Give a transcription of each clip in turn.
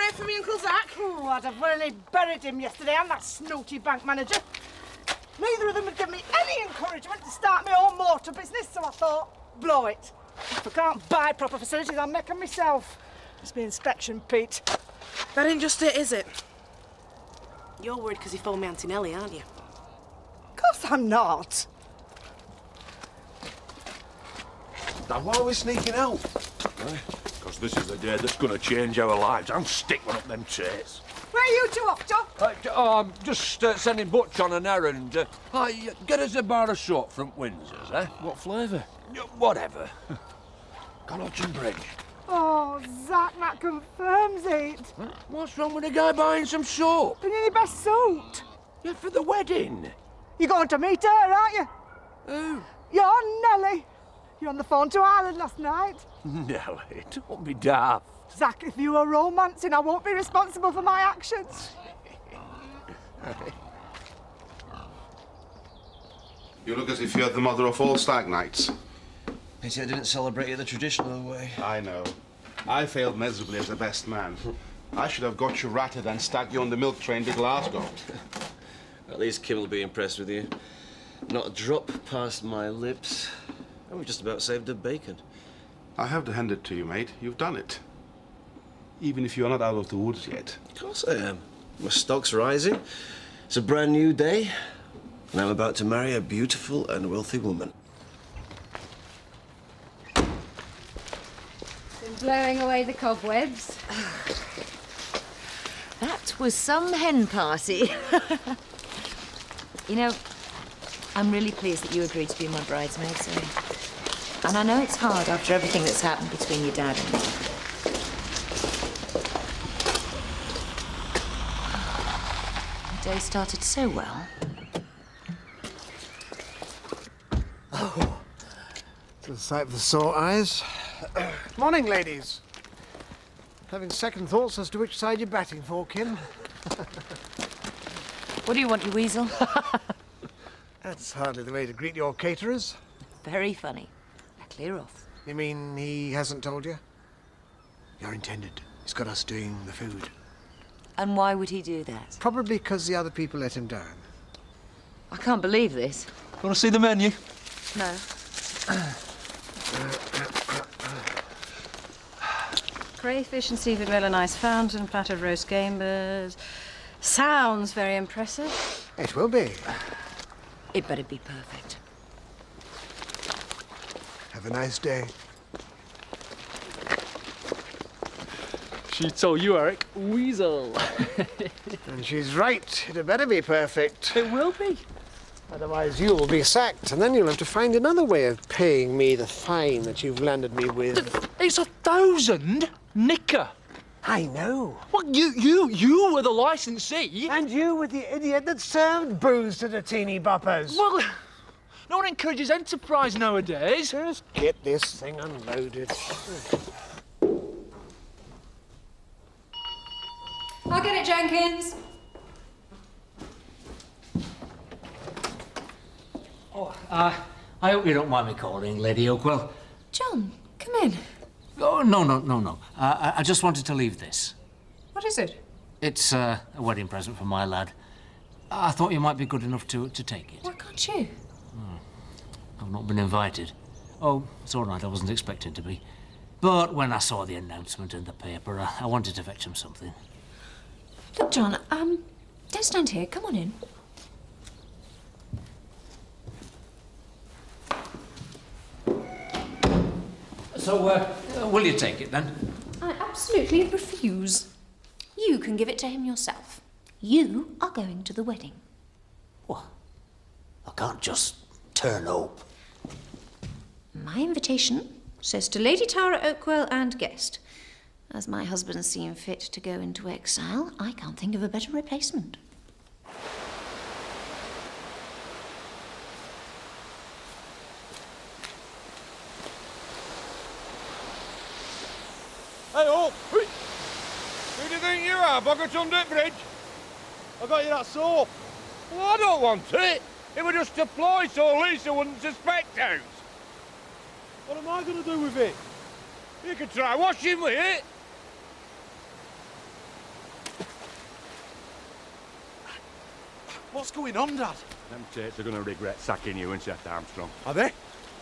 hear from your Uncle Zach? Oh, I'd have really buried him yesterday and that snooty bank manager. Neither of them would give me any encouragement to start my own motor business, so I thought, blow it. If I can't buy proper facilities, I'll make them myself. It's my inspection, Pete. That ain't just it, is it? You're worried because he phoned me Auntie Nellie, aren't you? Of course I'm not. Now, why are we sneaking out? Because this is the day that's going to change our lives. I'm sticking up them traits. Where are you two off to? I'm just sending Butch on an errand. Get us a bar of soap from Windsor's, eh? What flavour? Whatever. Connaught and Bridge. Oh, Zach, that confirms it. What's wrong with a guy buying some soap? Been in your best suit. Yeah, for the wedding. You're going to meet her, aren't you? Who? You're Nellie. You're on the phone to Ireland last night. Nellie, don't be daft. Zach, if you were romancing, I won't be responsible for my actions. You look as if you're the mother of all stag nights. Pity I didn't celebrate it the traditional way. I know. I failed miserably as the best man. I should have got you ratted and stacked you on the milk train to Glasgow. At least Kim will be impressed with you. Not a drop past my lips. And we've just about saved a bacon. I have to hand it to you, mate. You've done it. Even if you're not out of the woods yet. Of course I am. My stock's rising. It's a brand new day. And I'm about to marry a beautiful and wealthy woman. Been blowing away the cobwebs. That was some hen party. You know, I'm really pleased that you agreed to be my bridesmaid, Zoe. And I know it's hard after everything that's happened between your dad and me. The day started so well. Oh, it's a sight for sore eyes. Morning, ladies. Having second thoughts as to which side you're batting for, Kim. What do you want, you weasel? That's hardly the way to greet your caterers. Very funny. Now clear off. You mean he hasn't told you? Your intended. He's got us doing the food. And why would he do that? Probably because the other people let him down. I can't believe this. Want to see the menu? No. Crayfish and seafood well, a nice fountain, platter of roast gambas. Sounds very impressive. It will be. It better be perfect. Have a nice day. She told you, Eric, weasel. And she's right. It had better be perfect. It will be. Otherwise you'll be sacked, and then you'll have to find another way of paying me the fine that you've landed me with. It's 1,000, Nicker. I know. What, you were the licensee? And you were the idiot that served booze to the teeny boppers. Well, no one encourages enterprise nowadays. Just get this thing unloaded. I'll get it, Jenkins. Oh, I hope you don't mind me calling, Lady Oakwell. John, come in. Oh, no. I just wanted to leave this. What is it? It's a wedding present for my lad. I thought you might be good enough to take it. Why can't you? I've not been invited. Oh, it's all right, I wasn't expecting to be. But when I saw the announcement in the paper, I wanted to fetch him something. Look, John, don't stand here. Come on in. So, will you take it, then? I absolutely refuse. You can give it to him yourself. You are going to the wedding. What? I can't just turn up. My invitation says to Lady Tara Oakwell and guest. As my husband seemed fit to go into exile, I can't think of a better replacement. Hey, oh! Who do you think you are, Boggerton Bridge? I got you that soap. Well, I don't want it. It was just a ploy so Lisa wouldn't suspect us. What am I going to do with it? You could try washing with it. What's going on, Dad? Them Tates are going to regret sacking you and Seth Armstrong. Are they?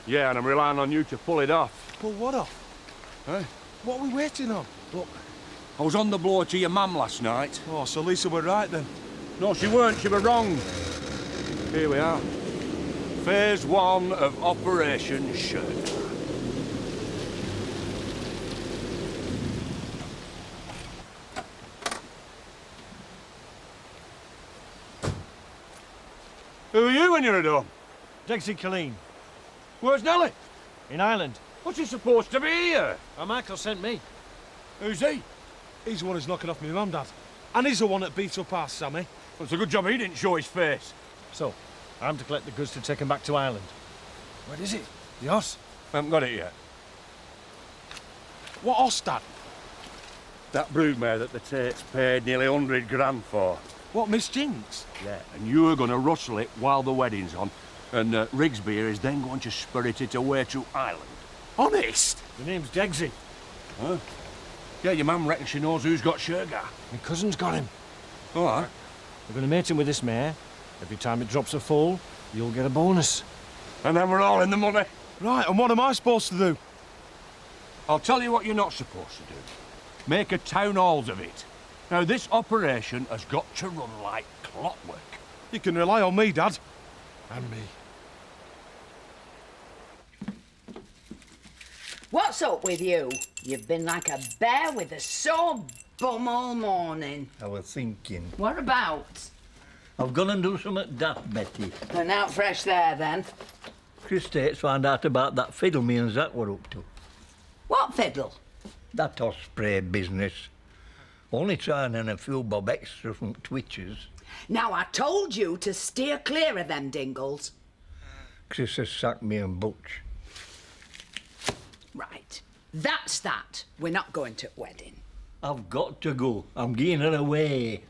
Yeah, and I'm relying on you to pull it off. Pull what off? Hey? What are we waiting on? Look, I was on the blow to your mum last night. Oh, so Lisa were right then. No, she weren't. She were wrong. Here we are. Phase 1 of Operation Sugar. Who are you when you're at home? Dexy Colleen. Where's Nellie? In Ireland. What's she supposed to be here? Michael sent me. Who's he? He's the one who's knocking off my mum, Dad. And he's the one that beat up our Sammy. Well, it's a good job he didn't show his face. So, I'm to collect the goods to take him back to Ireland. Where is it? The horse? I haven't got it yet. What horse, Dad? That broodmare that the Tates paid nearly 100 grand for. What, Miss Jinx? Yeah, and you're going to rustle it while the wedding's on, and Rigsby is then going to spirit it away to Ireland. Honest? The name's Dexy. Huh? Yeah, your mum reckons she knows who's got Sugar. My cousin's got him. All right. We're going to mate him with this mare. Every time it drops a foal, you'll get a bonus. And then we're all in the money. Right, and what am I supposed to do? I'll tell you what you're not supposed to do. Make a town halls of it. Now, this operation has got to run like clockwork. You can rely on me, Dad. And me. What's up with you? You've been like a bear with a sore bum all morning. I was thinking. What about? I've gone and do something daft, Betty. And out fresh there, then. Chris Tate's found out about that fiddle me and Zach were up to. What fiddle? That osprey business. Only trying in a few bob extra from Twitchers. Now, I told you to steer clear of them dingles. Chris has sacked me and Butch. Right. That's that. We're not going to the wedding. I've got to go. I'm getting her away.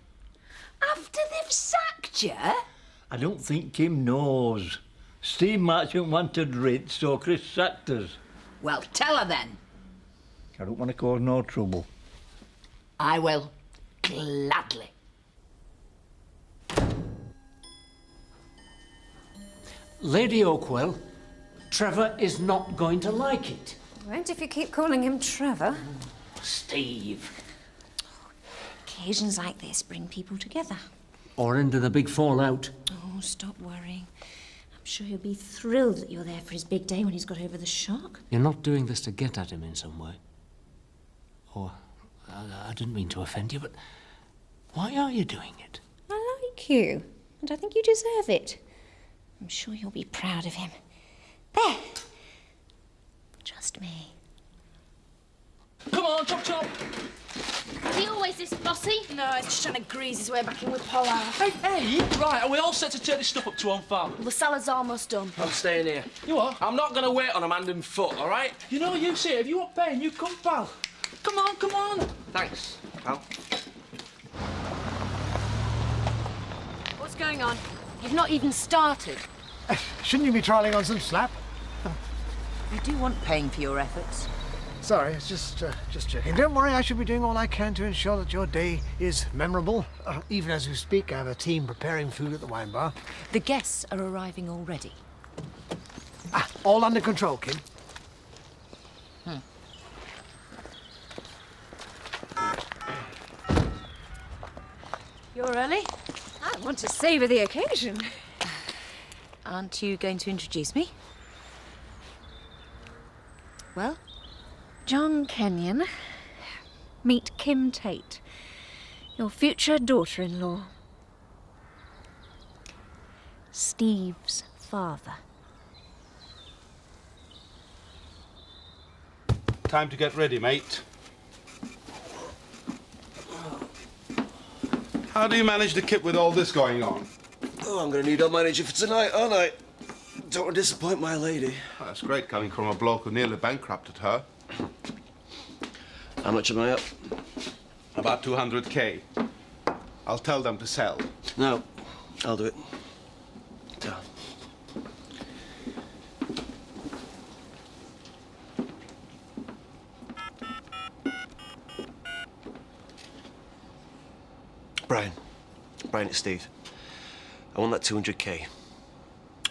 After they've sacked you? I don't think Kim knows. Steve Marchant wanted rid, so Chris sacked us. Well, tell her then. I don't want to cause no trouble. I will. Gladly. Lady Oakwell, Trevor is not going to like it. Won't if you keep calling him Trevor. Steve. Occasions like this bring people together. Or into the big fallout. Oh, stop worrying. I'm sure he'll be thrilled that you're there for his big day when he's got over the shock. You're not doing this to get at him in some way. Or, I didn't mean to offend you, but why are you doing it? I like you, and I think you deserve it. I'm sure you'll be proud of him. There. Trust me. Come on, chop chop. Is he always this bossy? No, he's just trying to grease his way back in with Pollard. Hey, right, are we all set to take this stuff up to Home Farm? Well, the salad's almost done. I'm staying here. You are? I'm not going to wait on him hand and foot, all right? You know, you see, if you want paying, you come, pal. Come on, come on. Thanks, pal. What's going on? You've not even started. Shouldn't you be trialling on some slap? You do want paying for your efforts. Sorry, it's just checking. Don't worry, I shall be doing all I can to ensure that your day is memorable. Even as we speak, I have a team preparing food at the wine bar. The guests are arriving already. All under control, Kim. You're early. I want to savour the occasion. Aren't you going to introduce me? Well, John Kenyon, meet Kim Tate, your future daughter-in-law. Steve's father. Time to get ready, mate. How do you manage to kip with all this going on? Oh, I'm going to need our manager for tonight, aren't I? Don't want to disappoint my lady. Well, that's great coming from a bloke who nearly bankrupted her. How much am I up? About 200K. I'll tell them to sell. No, I'll do it. Yeah. Brian, it's Steve. I want that 200k.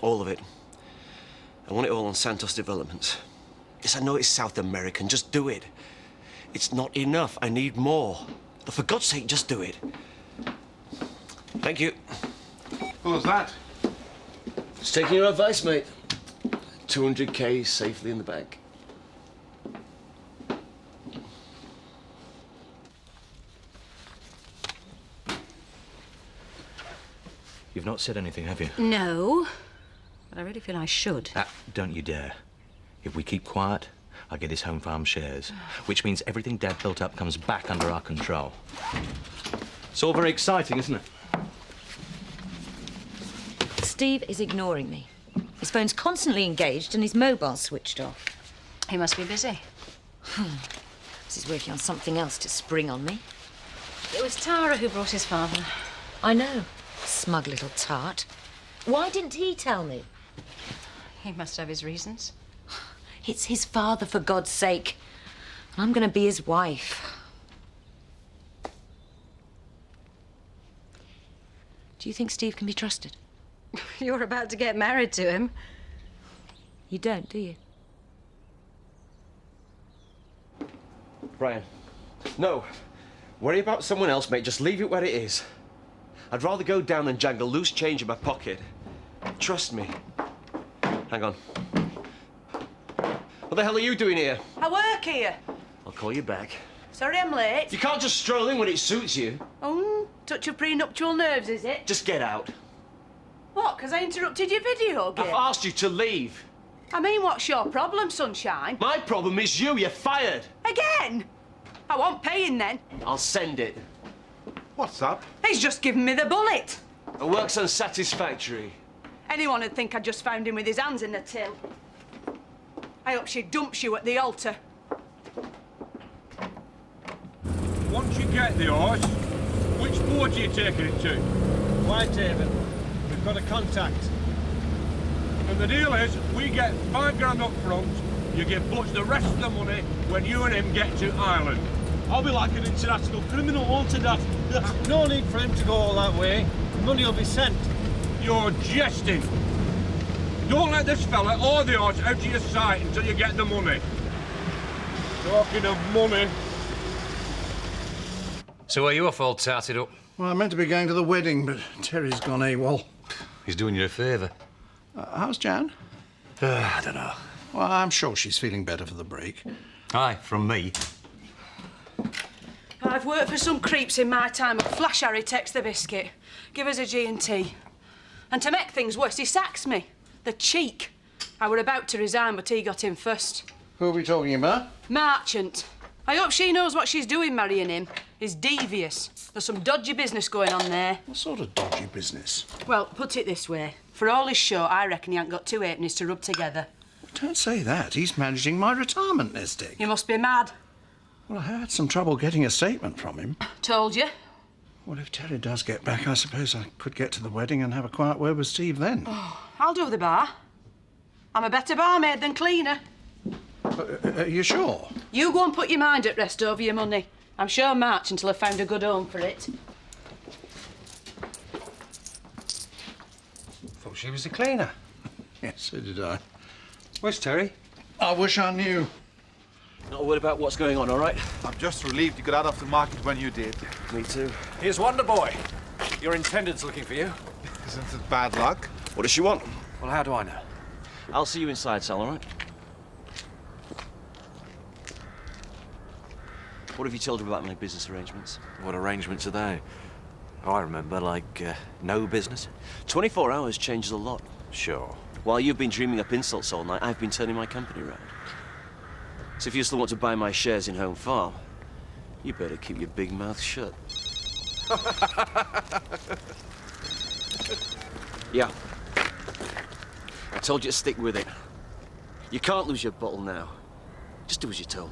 All of it. I want it all on Santos Developments. Yes, I know it's South American. Just do it. It's not enough. I need more. For God's sake, just do it. Thank you. Who was that? Just taking your advice, mate. 200k safely in the bank. You've not said anything, have you? No, but I really feel I should. Don't you dare. If we keep quiet, I'll get his home farm shares, which means everything Dad built up comes back under our control. It's all very exciting, isn't it? Steve is ignoring me. His phone's constantly engaged and his mobile's switched off. He must be busy. He's working on something else to spring on me. It was Tara who brought his father. I know. Smug little tart. Why didn't he tell me? He must have his reasons. It's his father, for God's sake. And I'm going to be his wife. Do you think Steve can be trusted? You're about to get married to him. You don't, do you? Brian, no. Worry about someone else, mate. Just leave it where it is. I'd rather go down than jangle loose change in my pocket. Trust me. Hang on. What the hell are you doing here? I work here. I'll call you back. Sorry I'm late. You can't just stroll in when it suits you. Oh, touch of prenuptial nerves, is it? Just get out. What, because I interrupted your video game? I've asked you to leave. I mean, what's your problem, sunshine? My problem is you. You're fired. Again? I want paying then. I'll send it. What's up? He's just given me the bullet. It works unsatisfactory. Anyone would think I just found him with his hands in the till. I hope she dumps you at the altar. Once you get the horse, which port are you taking it to? Whitehaven. We've got a contact. And the deal is, we get £5 grand up front, you give Butch the rest of the money when you and him get to Ireland. I'll be like an international criminal, won't I, Dad? No need for him to go all that way. Money will be sent. You're jesting. Don't let this fella or the horse out of your sight until you get the money. Talking of money. So are you off all tarted up? Well, I meant to be going to the wedding, but Terry's gone AWOL. He's doing you a favour. How's Jan? I don't know. Well, I'm sure she's feeling better for the break. Aye, from me. I've worked for some creeps in my time. Flash Harry takes the biscuit. Give us a G&T. And to make things worse, he sacks me. The cheek. I were about to resign, but he got in first. Who are we talking about? Marchant. I hope she knows what she's doing marrying him. He's devious. There's some dodgy business going on there. What sort of dodgy business? Well, put it this way. For all his show, I reckon he ain't got two halfpennies to rub together. Don't say that. He's managing my retirement nest egg. You must be mad. Well, I had some trouble getting a statement from him. Told you. Well, if Terry does get back, I suppose I could get to the wedding and have a quiet word with Steve then. Oh, I'll do the bar. I'm a better barmaid than cleaner. Are you sure? You go and put your mind at rest over your money. I'm sure March until I've found a good home for it. Thought she was a cleaner. Yes, so did I. Where's Terry? I wish I knew. Not a word about what's going on, all right? I'm just relieved you got out of the market when you did. Me too. Here's Wonder Boy. Your intendant's looking for you. Isn't it bad luck? What does she want? Well, how do I know? I'll see you inside, Sal, all right? What have you told her about my business arrangements? What arrangements are they? Oh, I remember, like, no business. 24 hours changes a lot. Sure. While you've been dreaming up insults all night, I've been turning my company around. So if you still want to buy my shares in Home Farm, you better keep your big mouth shut. Yeah. I told you to stick with it. You can't lose your bottle now. Just do as you're told.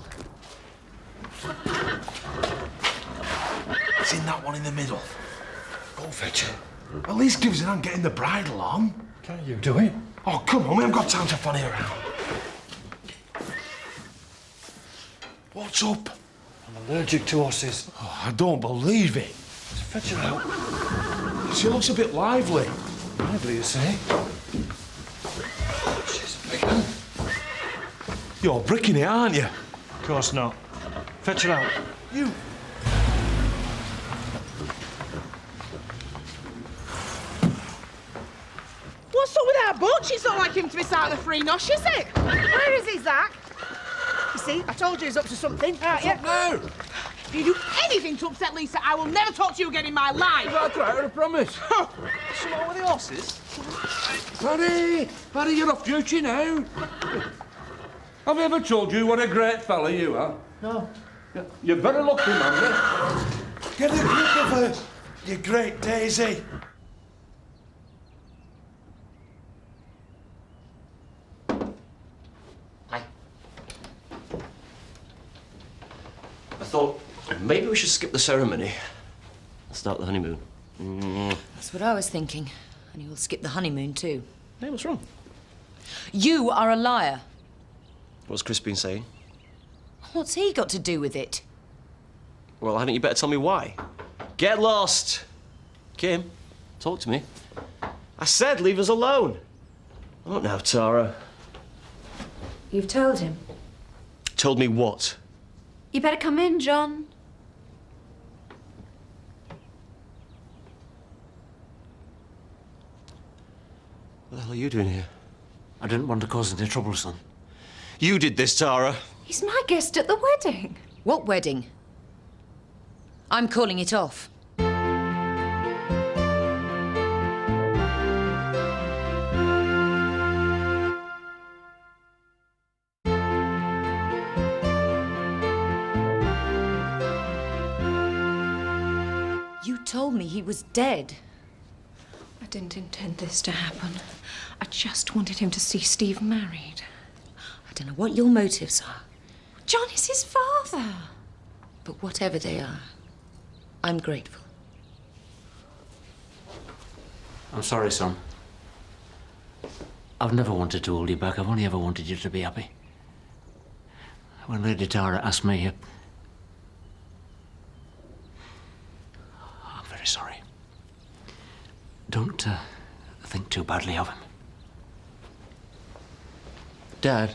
It's in that one in the middle. Go fetch it. At least gives it on getting the bridle on. Can't you do it? Oh, come on, we haven't got time to funny around. What's up? I'm allergic to horses. Oh, I don't believe it. Just fetch her out. She looks a bit lively. Whatever you say. She's a big one. You're bricking it, aren't you? Of course not. Fetch her out. You... What's up with our butch? It's not like him to miss out on a free nosh, is it? Where is he, Zach? You see, I told you he's up to something, aren't you? No! If you do anything to upset Lisa, I will never talk to you again in my life. That's right, I promise. What's wrong with the horses? Paddy! Paddy, you're off duty now. Have I ever told you what a great fella you are? No. You're very lucky, man. Get a grip of her, you great daisy. I thought maybe we should skip the ceremony and start the honeymoon. That's what I was thinking. And you will skip the honeymoon too. Hey, what's wrong? You are a liar. What's Chris been saying? What's he got to do with it? Well, hadn't you better tell me why? Get lost! Kim, talk to me. I said leave us alone. What now, Tara? You've told him. Told me what? You better come in, John. What the hell are you doing here? I didn't want to cause any trouble, son. You did this, Tara. He's my guest at the wedding. What wedding? I'm calling it off. You told me he was dead. I didn't intend this to happen. I just wanted him to see Steve married. I don't know what your motives are. John is his father. But whatever they are, I'm grateful. I'm sorry, son. I've never wanted to hold you back. I've only ever wanted you to be happy. When Lady Tara asked me, I'm very sorry. Don't think too badly of him. Dad.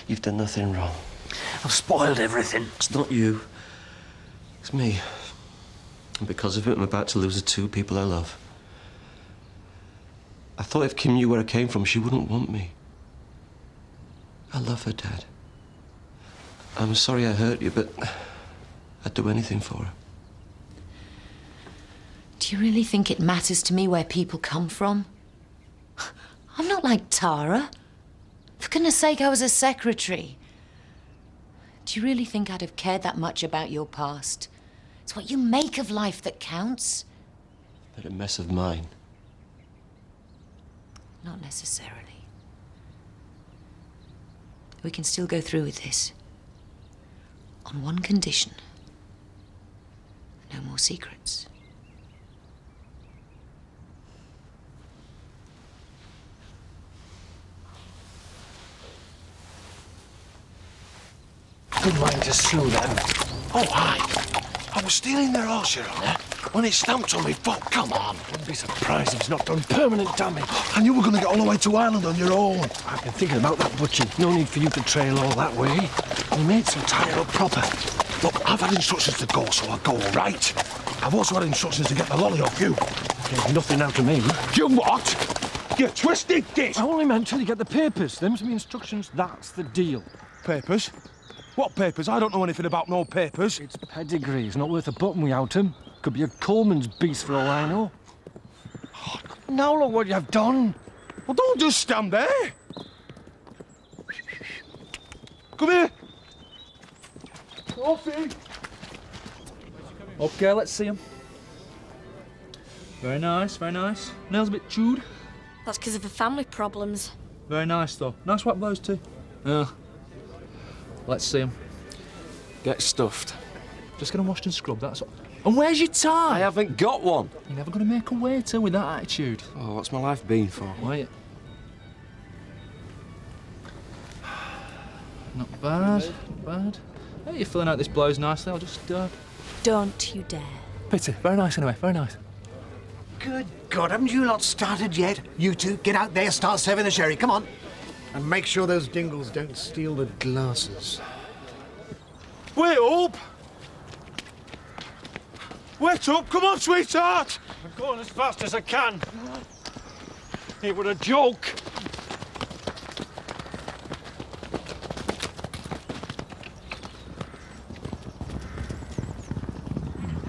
You've done nothing wrong. I've spoiled everything. It's not you. It's me. And because of it, I'm about to lose the two people I love. I thought if Kim knew where I came from, she wouldn't want me. I love her, Dad. I'm sorry I hurt you, but I'd do anything for her. Do you really think it matters to me where people come from? I'm not like Tara. For goodness sake, I was a secretary. Do you really think I'd have cared that much about your past? It's what you make of life that counts. But a mess of mine. Not necessarily. We can still go through with this. On one condition. No more secrets. Good mind to sue them. Oh, hi. I was stealing their horse, Your Honour, when it stamped on me foot. Come on. Don't be surprised if it's not done permanent damage. And you were going to get all the way to Ireland on your own. I've been thinking about that, Butchie. No need for you to trail all that way. We made some tie up proper. Look, I've had instructions to go, so I'll go, all right? I've also had instructions to get the lolly off you. Gave nothing out to me. You what? You twisted this! I only meant till you get the papers. Them's me instructions, that's the deal. Papers? What papers? I don't know anything about no papers. It's pedigree. It's not worth a button without him. Could be a Coleman's beast for all I know. Oh, now look what you've done. Well, don't just stand there. Come here. Sophie. OK, let's see him. Very nice, very nice. Nails a bit chewed. That's because of the family problems. Very nice, though. Nice white blouse, too. Yeah. Let's see him. Get stuffed. Just get him washed and scrubbed, that's all. And where's your tie? I haven't got one. You're never going to make a waiter with that attitude. Oh, what's my life been for? Wait. Not bad, not bad. Hey, you're filling out this blouse nicely. I'll just, Don't you dare. Pity. Very nice anyway, very nice. Good God, haven't you lot started yet? You two, get out there, start serving the sherry, come on. And make sure those dingles don't steal the glasses. Wait up! Wait up! Come on, sweetheart! I'm going as fast as I can. It was a joke.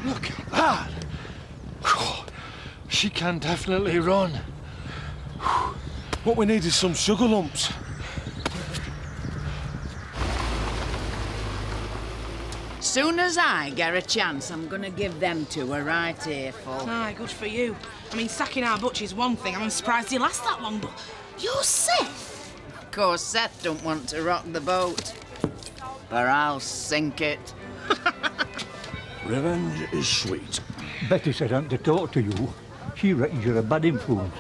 Look at that! Oh, she can definitely run. What we need is some sugar lumps. Soon as I get a chance, I'm gonna give them to her right here, full. Aye, good for you. I mean, sacking our butcher's one thing. I'm surprised he lasts that long, but you're Seth. Of course, Seth don't want to rock the boat. But I'll sink it. Revenge is sweet. Betty said I'm to talk to you. She reckons you're a bad influence.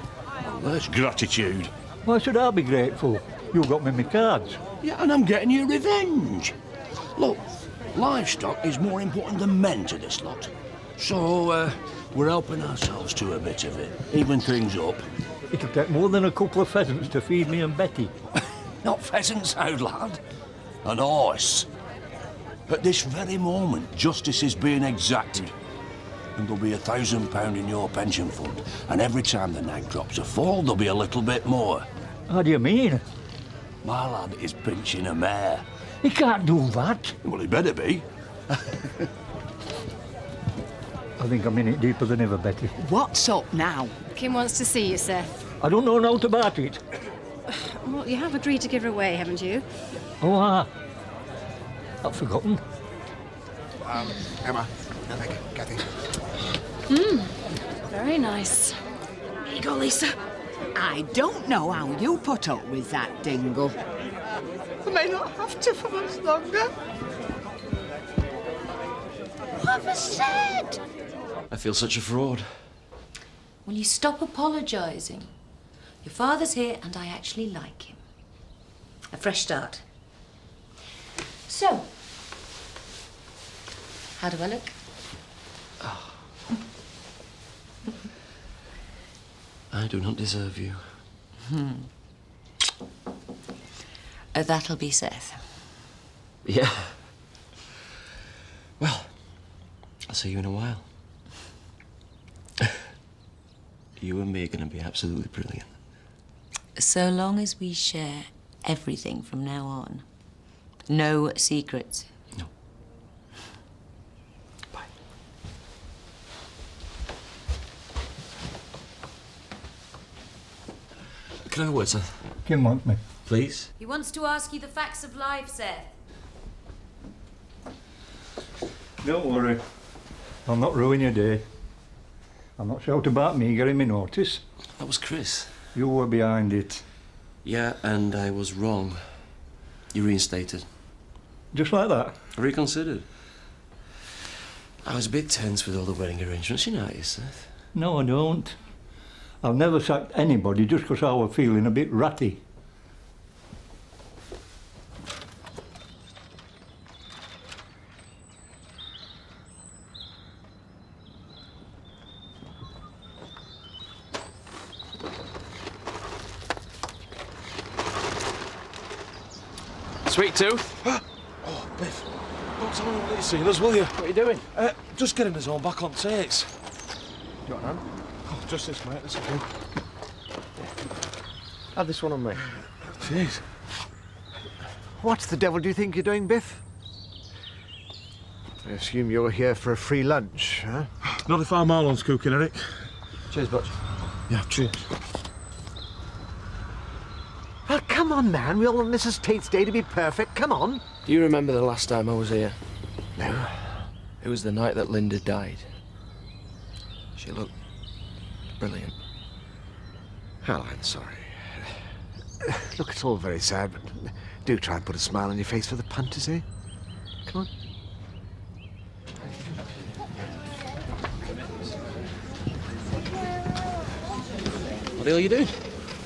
Well, that's gratitude. Why should I be grateful? You got me my cards. Yeah, and I'm getting you revenge. Look, livestock is more important than men to this lot. So, we're helping ourselves to a bit of it. Even things up. It'll take more than a couple of pheasants to feed me and Betty. Not pheasants, old lad. An horse. At this very moment, justice is being exacted. And there'll be £1,000 in your pension fund. And every time the nag drops a fall, there'll be a little bit more. How do you mean? My lad is pinching a mare. He can't do that. Well, he better be. I think I'm in it deeper than ever, Betty. What's up now? Kim wants to see you, Seth. I don't know naught about it. Well, you have agreed to give her away, haven't you? Oh, I've forgotten. Emma, Alec, Kathy. Very nice. Here you go, Lisa. I don't know how you put up with that dingle. I may not have to for much longer. What have I said? I feel such a fraud. Will you stop apologising? Your father's here and I actually like him. A fresh start. So, how do I look? I do not deserve you. That'll be Seth. Yeah. Well, I'll see you in a while. You and me are going to be absolutely brilliant. So long as we share everything from now on. No secrets. No. Can I have a word, Seth? Kim wants me. Please? He wants to ask you the facts of life, Seth. Don't worry. I'll not ruin your day. I'll not shout about me getting me notice. That was Chris. You were behind it. Yeah, and I was wrong. You reinstated. Just like that? I reconsidered. I was a bit tense with all the wedding arrangements. You know how it is, Seth. No, I don't. I've never sacked anybody just because I was feeling a bit ratty. Sweet tooth. Oh, Biff, don't tell anyone that you've seen us, will you? What are you doing? Just getting us all back on takes. You want none? Oh, just this, mate. That's okay. Have this one on me. Jeez. What the devil do you think you're doing, Biff? I assume you're here for a free lunch, huh? Not if our Marlon's cooking, Eric. Cheers, Butch. Yeah, cheers. Well, come on, man. We all want Mrs. Tate's day to be perfect. Come on. Do you remember the last time I was here? No. It was the night that Linda died. She looked brilliant. Well, I'm sorry. Look, it's all very sad, but do try and put a smile on your face for the punters, eh? Come on. What the hell are you doing?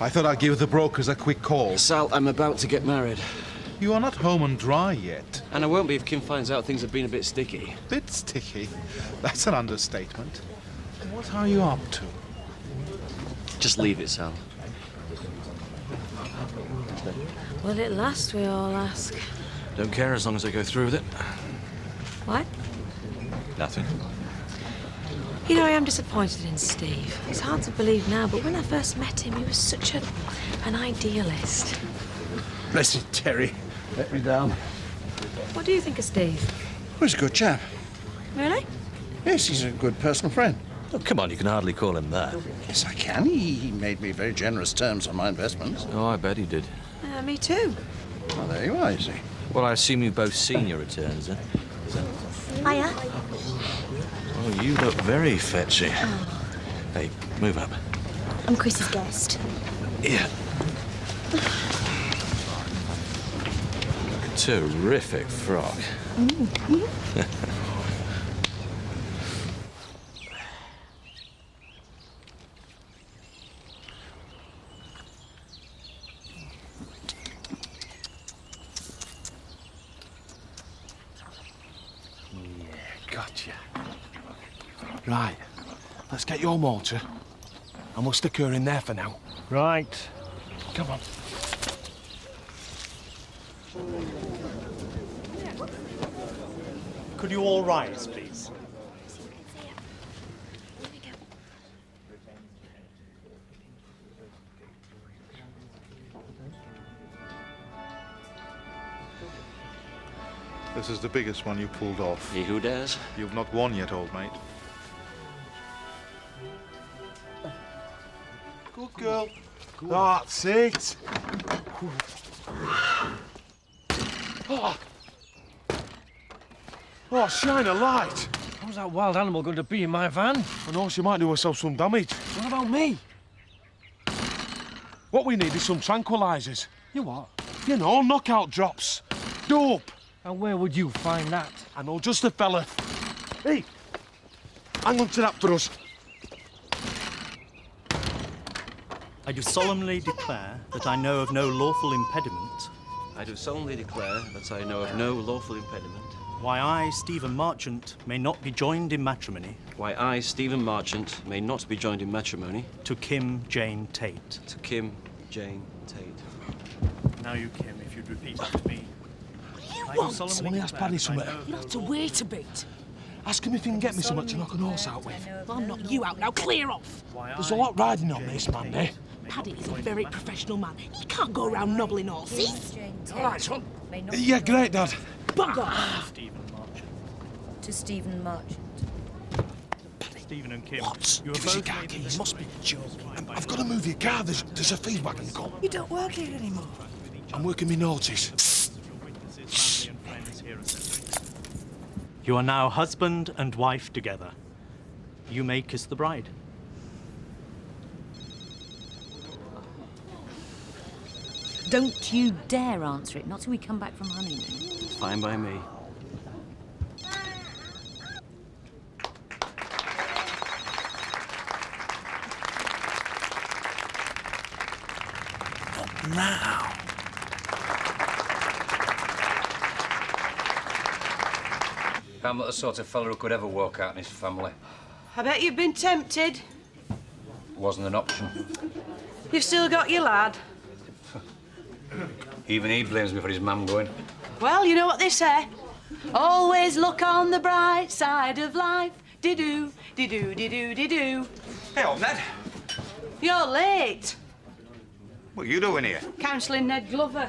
I thought I'd give the brokers a quick call. Sal, I'm about to get married. You are not home and dry yet. And I won't be if Kim finds out things have been a bit sticky. Bit sticky? That's an understatement. What are you up to? Just leave it, Sal. Will it last, we all ask? Don't care as long as I go through with it. What? Nothing. You know, I am disappointed in Steve. It's hard to believe now, but when I first met him, he was such an idealist. Bless you, Terry. Let me down. What do you think of Steve? Well, he's a good chap. Really? Yes, he's a good personal friend. Oh, come on, you can hardly call him that. Yes, I can. He made me very generous terms on my investments. Oh, I bet he did. Me too. Well, there you are, you see. Well, I assume you've both seen your returns, then? Hiya. Oh, you look very fetchy. Oh. Hey, move up. I'm Chris's guest. Yeah. Terrific frock. Gotcha. Right. Let's get your motor. And we'll stick her in there for now. Right. Come on. Could you all rise, please? This is the biggest one you pulled off. He who dares. You've not won yet, old mate. Good girl. That's it. Oh. Oh, shine a light. How's that wild animal going to be in my van? I know she might do herself some damage. What about me? What we need is some tranquilizers. You what? You know, knockout drops. Dope. And where would you find that? I know just a fella. Hey, hang on to that for us. I do solemnly declare that I know of no lawful impediment. I do solemnly declare that I know of no lawful impediment. Why I, Stephen Marchant, may not be joined in matrimony. Why I, Stephen Marchant, may not be joined in matrimony. To Kim Jane Tate. To Kim Jane Tate. Now you, Kim, if you'd repeat after me. I want? Someone ask Paddy something. You'll have to wait a bit. Ask him if he can get me something to knock an horse out with. Well, I'm not you out now. Clear off. There's a lot riding on this, man, eh? Paddy is a very professional man. He can't go around nobbling horses. All right, son. Yeah, great, Dad. Bug off. Stephen Marchant. To Stephen Marchant. Stephen and Kim. What? You are Give us your both car keys. Must be a joke. I've got to move your car. There's a feed wagon come. You don't work here anymore. I'm working me notice. You are now husband and wife together. You may kiss the bride. Don't you dare answer it, not till we come back from honeymoon. Fine by me. Not now. I'm not the sort of fella who could ever walk out in his family. I bet you've been tempted. Wasn't an option. You've still got your lad. Even he blames me for his mum going. Well, you know what they say. Always look on the bright side of life. Dee-doo, dee-doo, dee-doo, dee-doo. Hey, old Ned. You're late. What are you doing here? Counselling Ned Glover.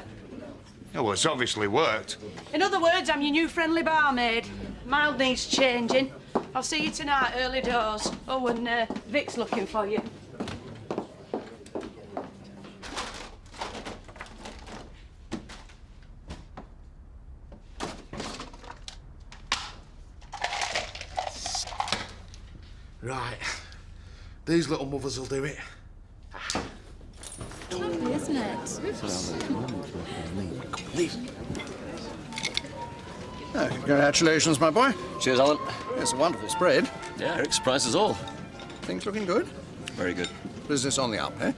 Oh, well, it's obviously worked. In other words, I'm your new friendly barmaid. Mild needs changing. I'll see you tonight, early doors. Oh, and Vic's looking for you. Right. These little mothers will do it. Lovely, isn't it? Leave. Oh, congratulations, my boy. Cheers, Alan. It's a wonderful spread. Yeah, Eric surprised us all. Things looking good. Very good. Business on the up, eh?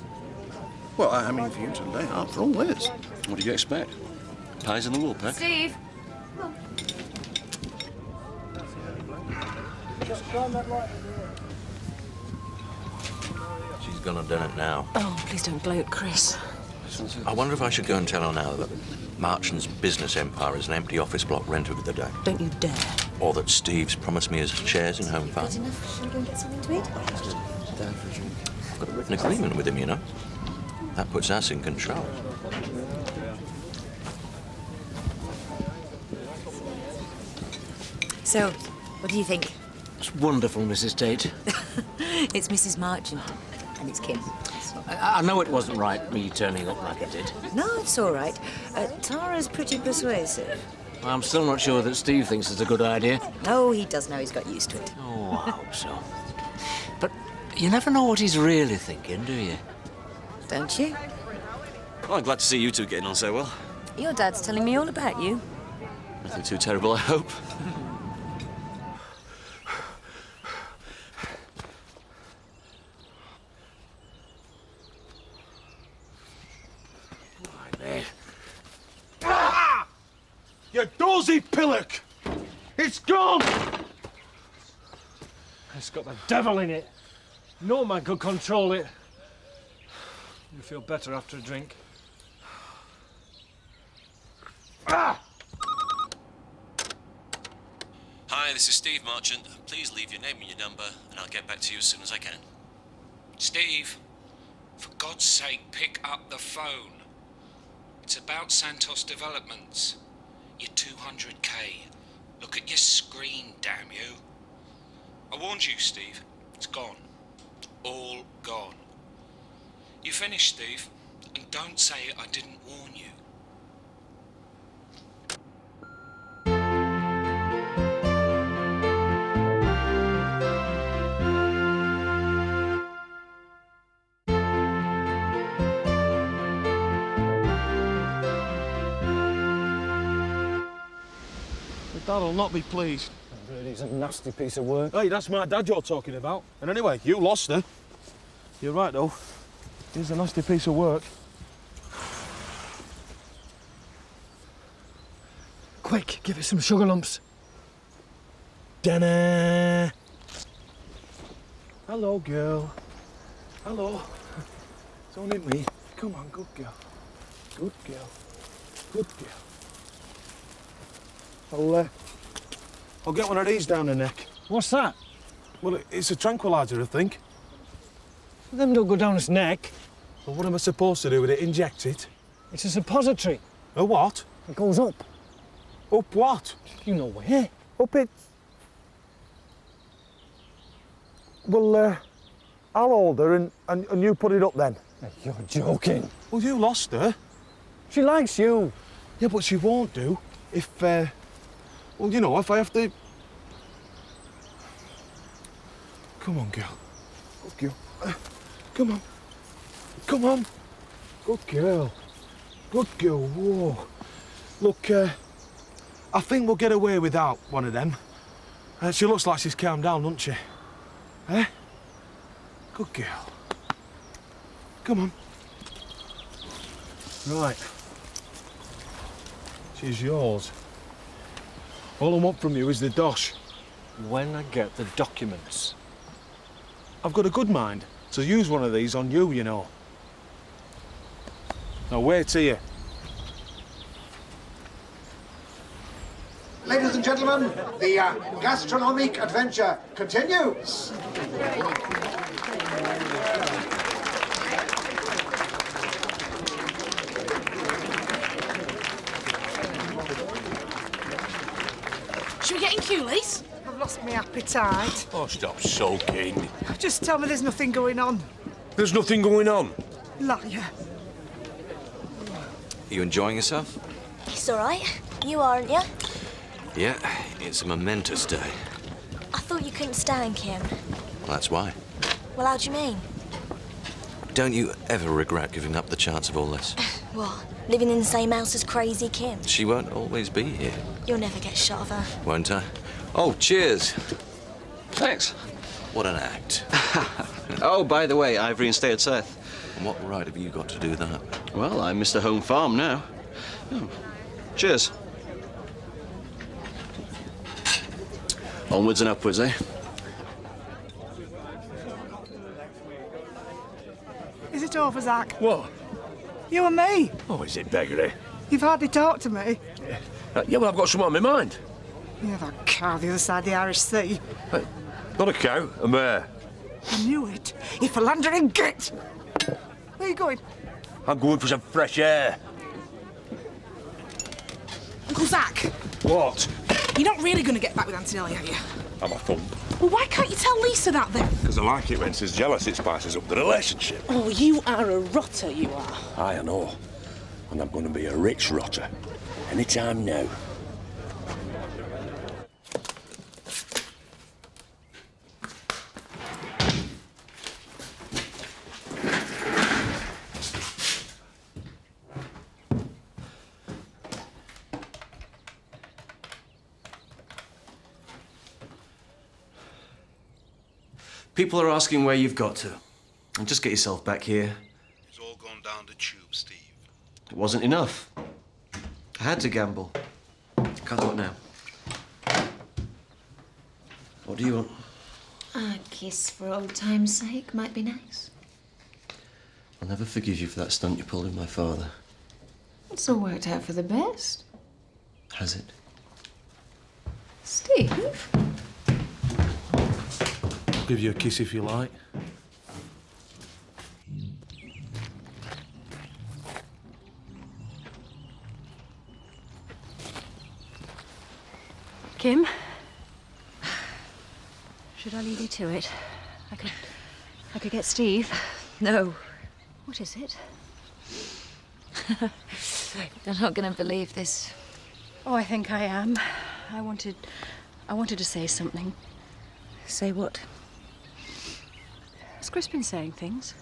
Well, I mean, for you to lay out for all this. What did you expect? Pies in the Woolpack? Steve! She's gone and done it now. Oh, please don't gloat, Chris. I wonder if I should go and tell her now that Marchand's business empire is an empty office block rented for the day. Don't you dare. Or that Steve's promised me his shares in Home Farm. Good enough. Shall we go and get something to eat? I've got a written agreement with him, you know. That puts us in control. So, what do you think? It's wonderful, Mrs. Tate. It's Mrs. Marchant, and it's Kim. I know it wasn't right, me turning up like I did. No, it's all right. Tara's pretty persuasive. I'm still not sure that Steve thinks it's a good idea. Oh, he does know. He's got used to it. Oh, I hope so. But you never know what he's really thinking, do you? Don't you? Well, I'm glad to see you two getting on so well. Your dad's telling me all about you. Nothing too terrible, I hope. Ah! You dozy pillock! It's gone! It's got the devil in it. No man could control it. You feel better after a drink. Ah! Hi, this is Steve Marchant. Please leave your name and your number, and I'll get back to you as soon as I can. Steve, for God's sake, pick up the phone. It's about Santos Developments. Your 200k. Look at your screen, damn you. I warned you, Steve. It's gone. All gone. You finished, Steve, and don't say I didn't warn you. Dad'll not be pleased. Really, it's a nasty piece of work. Hey, that's my dad you're talking about. And anyway, you lost her. You're right, though. It's a nasty piece of work. Quick, give it some sugar lumps. Dinner. Hello, girl. Hello. It's only me. Come on, good girl. Good girl. Good girl. I'll get one of these down the neck. What's that? Well, it's a tranquilizer, I think. Them don't go down his neck. Well, what am I supposed to do with it? Inject it? It's a suppository. A what? It goes up. Up what? You know where? Up it. Well, I'll hold her and you put it up then. You're joking. Well, you lost her. She likes you. Yeah, but she won't do if, well, you know, if I have to... Come on, girl. Good girl. Come on. Come on. Good girl. Good girl. Whoa. Look, I think we'll get away without one of them. She looks like she's calmed down, doesn't she? Eh? Good girl. Come on. Right. She's yours. All I want from you is the dosh. When I get the documents. I've got a good mind to use one of these on you, you know. Now, wait here. Ladies and gentlemen, the gastronomic adventure continues. Should we get in Coolies? I've lost my appetite. Oh, stop sulking. Just tell me there's nothing going on. There's nothing going on. Liar. Are you enjoying yourself? It's all right. You are, aren't you? Yeah, it's a momentous day. I thought you couldn't stand Kim. Well, that's why. Well, how do you mean? Don't you ever regret giving up the chance of all this? What? Living in the same house as crazy Kim? She won't always be here, You'll never get shot of her. won't I? Oh, cheers. Thanks. What an act. Oh, by the way, I've reinstated Seth. And what right have you got to do that? Well, I'm Mr. Home Farm now. Oh, Cheers. Onwards and upwards, eh? Is it over, Zach? What? You and me. Oh, is it beggary? You've hardly talked to me. Yeah, well, I've got something on my mind. You're that cow the other side of the Irish Sea. Hey, not a cow, a mare. I knew it. You philandering git! Where are you going? I'm going for some fresh air. Uncle Zach, What? you're not really going to get back with Antonelli, are you? I'm a thump. Well, why can't you tell Lisa that then? Because I like it when she's jealous, it spices up the relationship. Oh, you are a rotter, you are. I know. And I'm going to be a rich rotter. Anytime now. People are asking where you've got to. And just get yourself back here. It's all gone down the tube, Steve. It wasn't enough. I had to gamble. Can't do it now. What do you want? A kiss for old time's sake might be nice. I'll never forgive you for that stunt you pulled with my father. It's all worked out for the best. Has it? Steve? I'll give you a kiss if you like. Kim? Should I leave you to it? I could get Steve. No. What is it? You're not going to believe this. Oh, I think I am. I wanted to say something. Say what? Has Chris been saying things?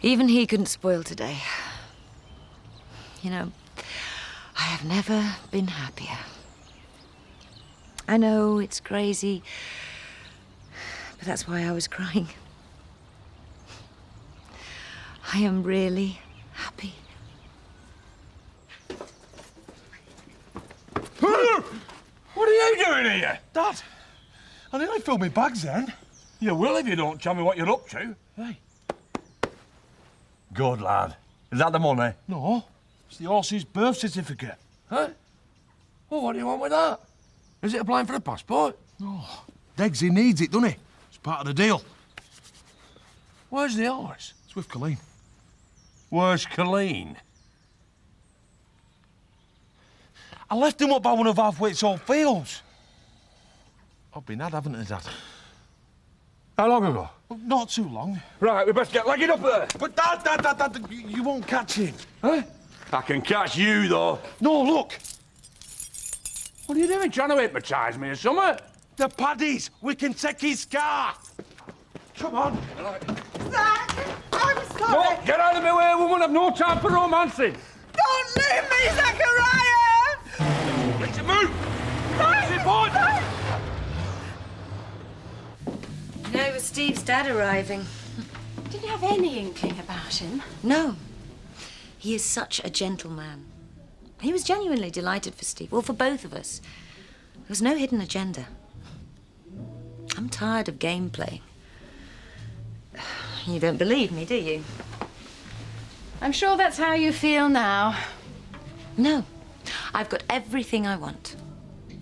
Even he couldn't spoil today. You know, I have never been happier. I know it's crazy, but that's why I was crying. I am really happy. What are you doing here? Dad, I nearly filled my bags then. You will if you don't tell me what you're up to. Hey. Good lad. Is that the money? No, it's the horse's birth certificate. Huh? Well, what do you want with that? Is it applying for a passport? No. Degsy needs it, doesn't he? It's part of the deal. Where's the horse? It's with Colleen. Where's Colleen? I left him up by one of Halfwit's old fields. I've been had, haven't I, Dad? How long ago? Well, not too long. Right, we best get legged up there. But Dad, you won't catch him. Huh? I can catch you, though. No, look. What are you doing, trying to hypnotise me or something? The paddies. We can take his car. Come on. Zach, I'm sorry. No, get out of my way, woman. I've no time for romancing. Don't leave me, Zachariah! Richard, move! Richard, boy! No, it was Steve's dad arriving. Did you have any inkling about him? No. He is such a gentleman. He was genuinely delighted for Steve, well, for both of us. There was no hidden agenda. I'm tired of game playing. You don't believe me, do you? I'm sure that's how you feel now. No. I've got everything I want.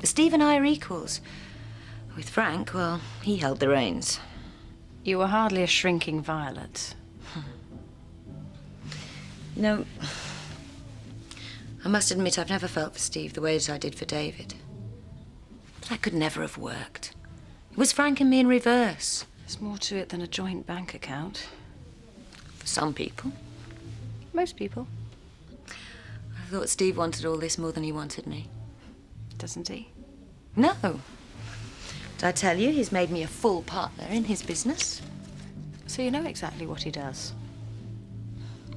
Steve and I are equals. With Frank, well, he held the reins. You were hardly a shrinking violet. You know, I must admit I've never felt for Steve the way that I did for David. But that could never have worked. It was Frank and me in reverse. There's more to it than a joint bank account. For some people. Most people. I thought Steve wanted all this more than he wanted me. Doesn't he? No. Did I tell you he's made me a full partner in his business? So you know exactly what he does?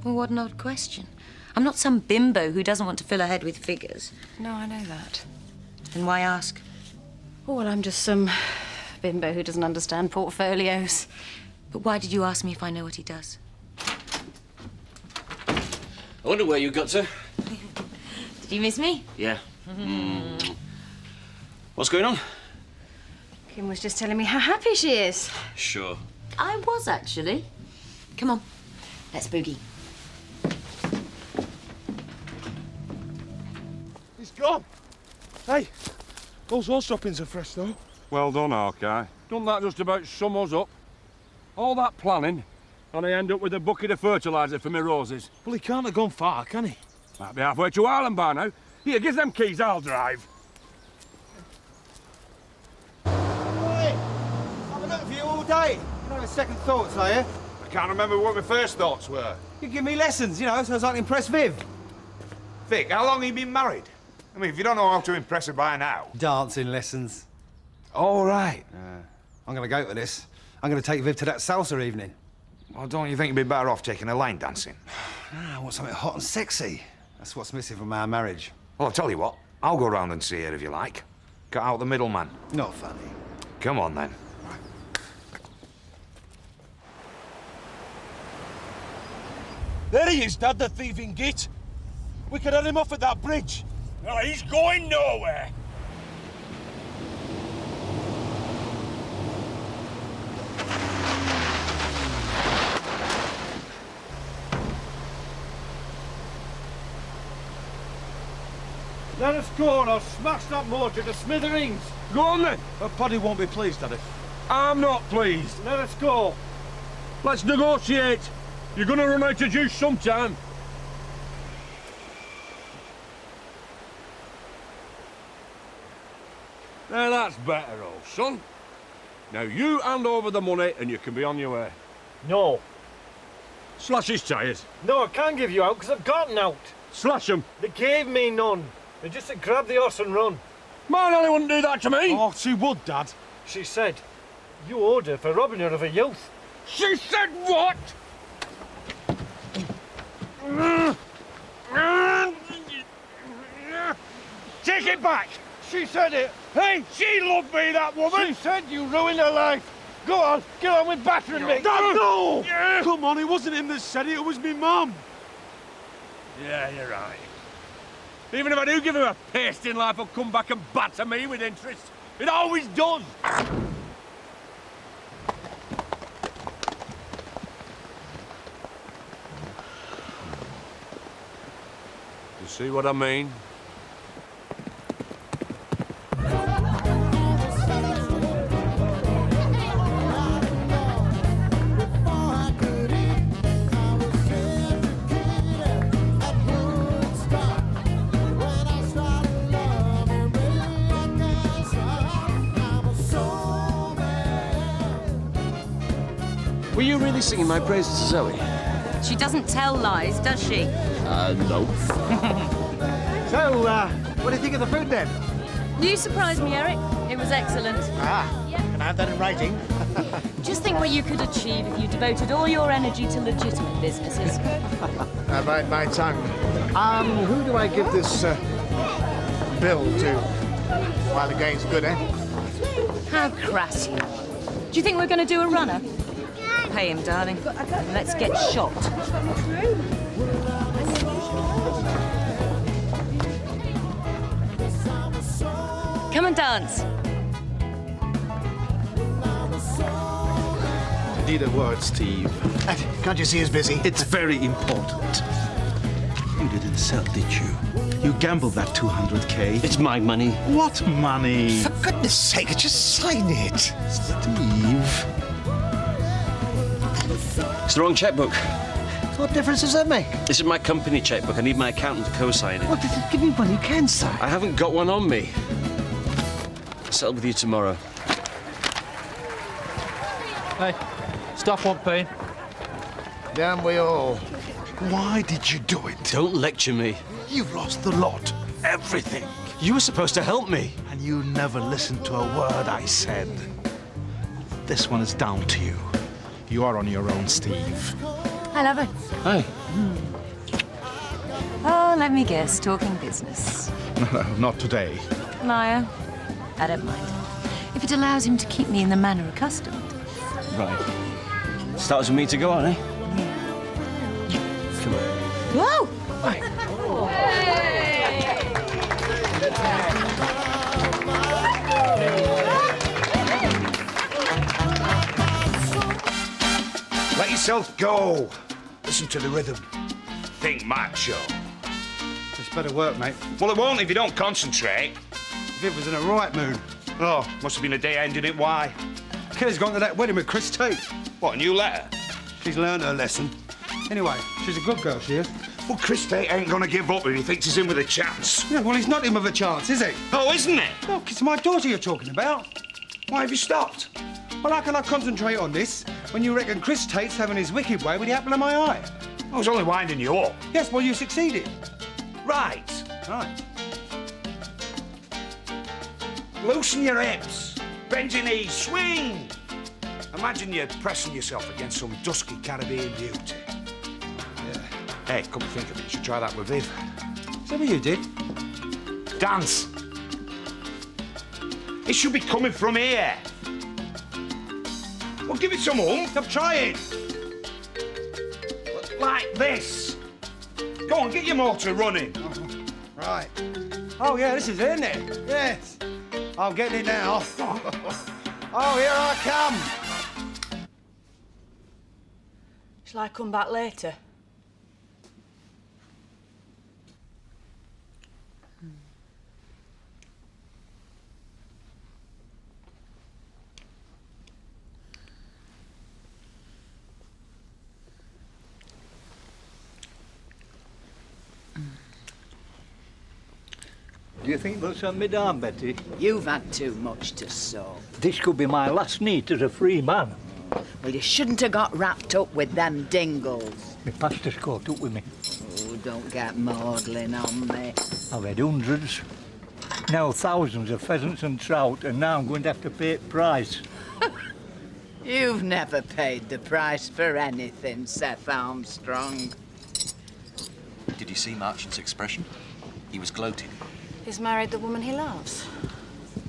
Well, what an odd question. I'm not some bimbo who doesn't want to fill her head with figures. No, I know that. Then why ask? Oh, well, I'm just some bimbo who doesn't understand portfolios. But why did you ask me if I know what he does? I wonder where you got to. Did you miss me? Yeah. What's going on? Kim was just telling me how happy she is. Sure. I was, actually. Come on, let's boogie. He's gone. Hey, those horse droppings are fresh, though. Well done, Hawkeye. Don't that just about sum us up? All that planning, and I end up with a bucket of fertiliser for my roses. Well, he can't have gone far, can he? Might be halfway to Ireland by now. Here, give them keys, I'll drive. Hey, I've been looking for you all day. You're having second thoughts, are you? I can't remember what my first thoughts were. You give me lessons, you know, so I can impress Viv. Vic, how long have you been married? I mean, if you don't know how to impress her by now. Dancing lessons. All right. I'm going to go for this. I'm going to take Viv to that salsa evening. Well, don't you think you'd be better off taking her line dancing? I want something hot and sexy. That's what's missing from our marriage. Well, I'll tell you what. I'll go round and see her if you like. Cut out the middleman. Not funny. Come on, then. There he is, Dad, the thieving git. We could have him off at that bridge. No, he's going nowhere. Let us go and I'll smash that motor to smithereens. Go on, then. Paddy won't be pleased, Daddy. I'm not pleased. Let us go. Let's negotiate. You're going to run out of juice sometime. Now that's better, old son. Now you hand over the money and you can be on your way. No. Slash his tyres. No, I can't give you out because I've gotten out. Slash them. They gave me none. They just said grab the horse and run. My Nelly wouldn't do that to me. Oh, she would, Dad. She said, you owed her for robbing her of her youth. She said what? Take it back. She said it. Hey, she loved me, that woman. She said you ruined her life. Go on, get on with battering me. Dad, no! Come on, it wasn't him that said it, it was me mum. Yeah, you're right. Even if I do give him a pasting, life will come back and batter me with interest. It always does. You see what I mean? Were you really singing my praises to Zoe? She doesn't tell lies, does she? No. So, what do you think of the food, then? You surprised me, Eric. It was excellent. Can I have that in writing? Just think what you could achieve if you devoted all your energy to legitimate businesses. I bite my tongue. Who do I give this bill to? While the game's good, eh? How crass you are. Do you think we're going to do a runner? Pay him, darling. Let's get shot. Come and dance. I need a word, Steve. Can't you see he's busy? It's very important. You didn't sell, did you? You gambled that 200K. It's my money. What money? For goodness sake, just sign it. Steve. It's the wrong checkbook. What difference does that make? This is my company checkbook. I need my accountant to co-sign it. Well, give me one you can sign. I haven't got one on me. I'll settle with you tomorrow. Hey, staff want paying. Damn we all. Why did you do it? Don't lecture me. You've lost the lot. Everything. You were supposed to help me. And you never listened to a word I said. This one is down to you. You are on your own, Steve. I love it. Hi. Oh, let me guess, talking business. No, not today. Liar. I don't mind. If it allows him to keep me in the manner accustomed. Right. Starts with me to go on, eh? Come on. Whoa! Hi. Hey! Let yourself go. Listen to the rhythm. Think macho. This better work, mate. Well, it won't if you don't concentrate. If it was in a right mood. Oh, must have been a day I ended it. Why? Kelly's gone to that wedding with Chris Tate. What, a new letter? She's learned her lesson. Anyway, she's a good girl, she is. Well, Chris Tate ain't gonna give up if he thinks he's in with a chance. Yeah, well, he's not in with a chance, is he? Oh, isn't it? Look, it's my daughter you're talking about. Why have you stopped? Well, how can I concentrate on this when you reckon Chris Tate's having his wicked way with the apple of my eye? I was only winding you up. Yes, well, you succeeded. Right. Right. Loosen your hips. Bend your knees. Swing. Imagine you're pressing yourself against some dusky Caribbean beauty. Yeah. Hey, come to think of it, you should try that with Viv. Is that what you did? Dance. It should be coming from here. Well, give it some oomph. I'm trying. Like this. Go on, get your motor running. Right. Oh, yeah, this is it, isn't it? Yes. I'm getting it now. Oh, here I come. Shall I come back later? Do you think they'll send me down, Betty? You've had too much to soak. This could be my last night as a free man. Well, you shouldn't have got wrapped up with them dingles. My pastor's caught up with me. Oh, don't get maudlin on me. I've had hundreds, now thousands of pheasants and trout, and now I'm going to have to pay the price. You've never paid the price for anything, Seth Armstrong. Did you see Marchant's expression? He was gloating. He's married the woman he loves.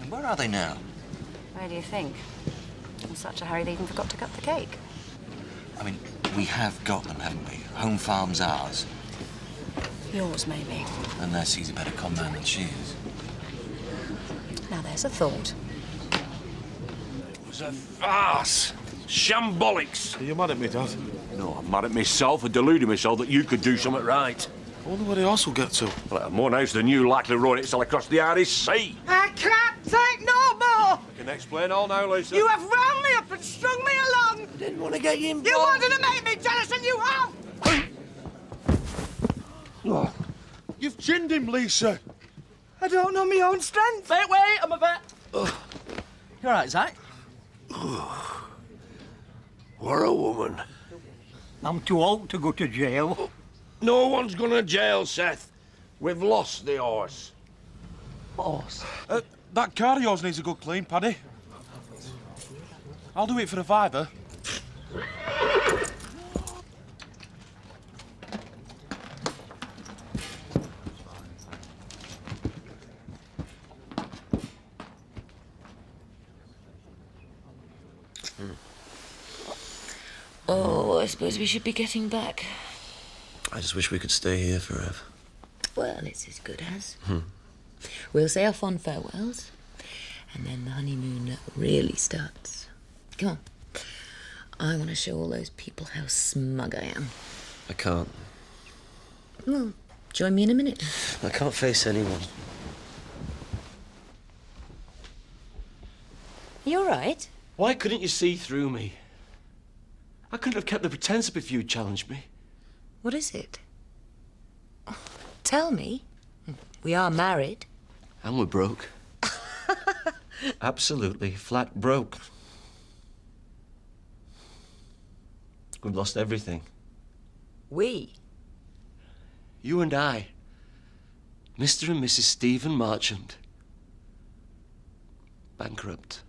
And where are they now? Where do you think? In such a hurry they even forgot to cut the cake. I mean, we have got them, haven't we? Home farm's ours. Yours, maybe. Unless he's a better con man than she is. Now there's a thought. It was a farce. Shambolics. Are you mad at me, Dad? No, I'm mad at myself for deluding myself that you could do something right. I wonder what he else will get to. Well, I'm more nice than you likely rowing it all across the Irish Sea. I can't take no more! I can explain all now, Lisa. You have wound me up and strung me along! I didn't want to get you involved. You wanted to make me jealous and you have! Oh, you've ginned him, Lisa. I don't know my own strength. Wait, I'm a vet. You all right, Zach? What a woman. I'm too old to go to jail. No one's going to jail, Seth. We've lost the horse. Horse? That car of yours needs a good clean, Paddy. I'll do it for a £5. Oh, I suppose we should be getting back. I just wish we could stay here forever. Well, it's as good as. We'll say our fond farewells, and then the honeymoon really starts. Come on. I want to show all those people how smug I am. I can't. Well, join me in a minute. I can't face anyone. You all right? Why couldn't you see through me? I couldn't have kept the pretense up if you'd challenged me. What is it? Tell me. We are married. And we're broke. Absolutely flat broke. We've lost everything. We? You and I. Mr. and Mrs. Stephen Marchant. Bankrupt.